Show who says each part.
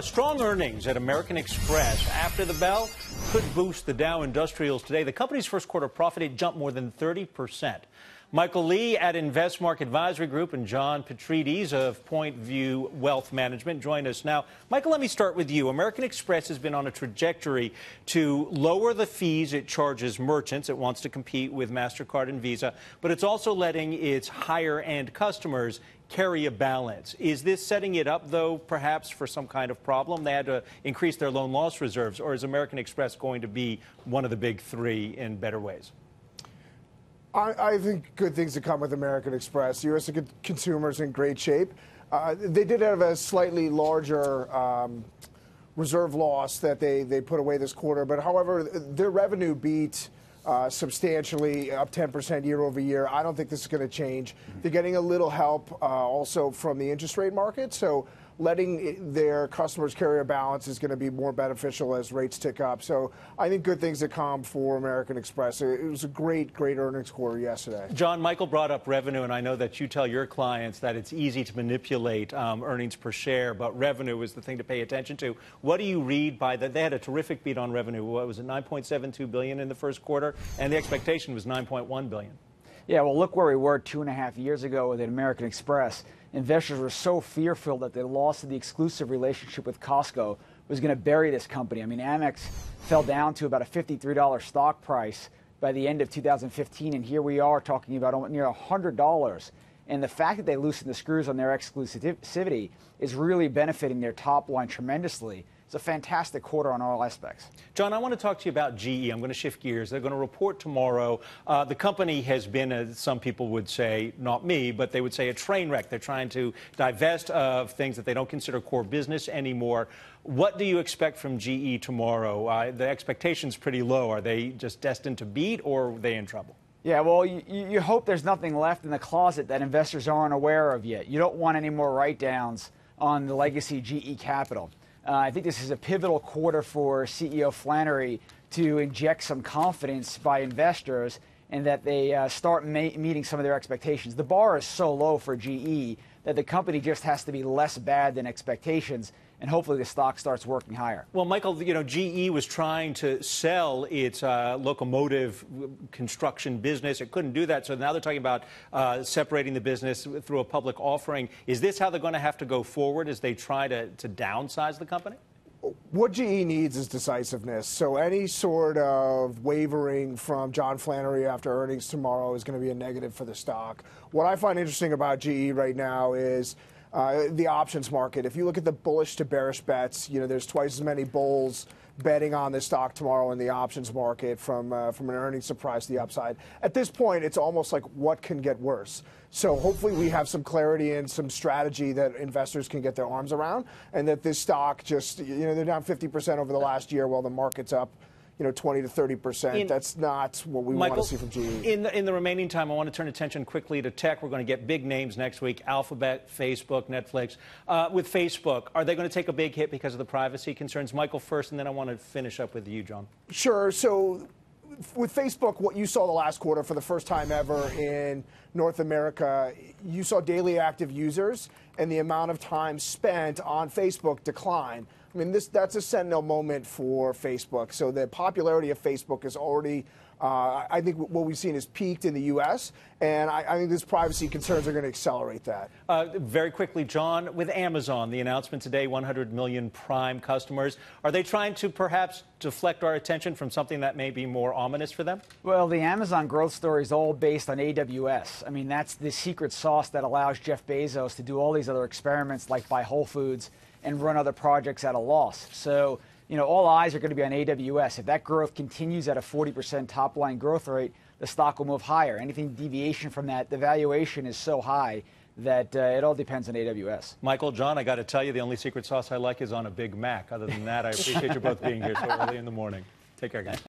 Speaker 1: Strong earnings at American Express after the bell could boost the Dow Industrials today. The company's first quarter profit had jumped more than 30%. Michael Lee at Investmark Advisory Group and John Petrides of Point View Wealth Management join us now. Michael, let me start with you. American Express has been on a trajectory to lower the fees it charges merchants. It wants to compete with MasterCard and Visa, but it's also letting its higher-end customers carry a balance. Is this setting it up, though, perhaps for some kind of problem? They had to increase their loan loss reserves, or is American Express going to be one of the big three in better ways?
Speaker 2: I think good things to come with American Express. U.S. consumers in great shape. They did have a slightly larger reserve loss that they put away this quarter, but however, their revenue beat substantially, up 10% year over year. I don't think this is going to change. They're getting a little help also from the interest rate market, so letting their customers carry a balance is going to be more beneficial as rates tick up. So I think good things to come for American Express. It was a great earnings quarter yesterday.
Speaker 1: John, Michael brought up revenue, and I know that you tell your clients that it's easy to manipulate earnings per share, but revenue is the thing to pay attention to. What do you read by that? They had a terrific beat on revenue. What was it, $9.72 billion in the first quarter? And the expectation was $9.1 billion.
Speaker 3: Yeah, well, look where we were 2.5 years ago with American Express. Investors were so fearful that the loss of the exclusive relationship with Costco was going to bury this company. I mean, Amex fell down to about a $53 stock price by the end of 2015, and here we are talking about near $100. And the fact that they loosened the screws on their exclusivity is really benefiting their top line tremendously. It's a fantastic quarter on all aspects. John,
Speaker 1: I want to talk to you about GE. I'm going to shift gears. They're going to report tomorrow. The company has been, as some people would say, not me, but they would say a train wreck. They're trying to divest of things that they don't consider core business anymore. What do you expect from GE tomorrow? The expectation's pretty low. Are they just destined to beat, or are they in trouble?
Speaker 3: Yeah, well, you hope there's nothing left in the closet that investors aren't aware of yet. You don't want any more write-downs on the legacy GE capital. I think this is a pivotal quarter for CEO Flannery to inject some confidence by investors and that they start meeting some of their expectations. The bar is so low for GE that the company just has to be less bad than expectations, and hopefully the stock starts working higher.
Speaker 1: Well, Michael, GE was trying to sell its locomotive construction business. It couldn't do that, so now they're talking about separating the business through a public offering. Is this how they're going to have to go forward as they try to downsize the company?
Speaker 2: What GE needs is decisiveness. So any sort of wavering from John Flannery after earnings tomorrow is going to be a negative for the stock. What I find interesting about GE right now is the options market. If you look at the bullish to bearish bets, there's twice as many bulls betting on the stock tomorrow in the options market from an earnings surprise to the upside. At this point, it's almost like what can get worse. So hopefully we have some clarity and some strategy that investors can get their arms around, and that this stock just, they're down 50% over the last year while the market's up 20 to 30%. That's not what we want to see from GE.
Speaker 1: In the remaining time, I want to turn attention quickly to tech. We're going to get big names next week: Alphabet, Facebook, Netflix. With Facebook, are they going to take a big hit because of the privacy concerns? Michael first, and then I want to finish up with you, John.
Speaker 2: Sure. So with Facebook, what you saw the last quarter for the first time ever in North America, you saw daily active users and the amount of time spent on Facebook decline. I mean, that's a sentinel moment for Facebook. So the popularity of Facebook is already, I think what we've seen is peaked in the U.S., and I think these privacy concerns are going to accelerate that.
Speaker 1: Very quickly, John, with Amazon, the announcement today, 100 million Prime customers. Are they trying to perhaps deflect our attention from something that may be more ominous for them?
Speaker 3: Well, the Amazon growth story is all based on AWS. I mean, that's the secret sauce that allows Jeff Bezos to do all these other experiments like buy Whole Foods and run other projects at a loss. So, all eyes are going to be on AWS. If that growth continues at a 40% top-line growth rate, the stock will move higher. Anything deviation from that, the valuation is so high that it all depends on AWS.
Speaker 1: Michael, John, I got to tell you, the only secret sauce I like is on a Big Mac. Other than that, I appreciate you both being here so early in the morning. Take care, guys.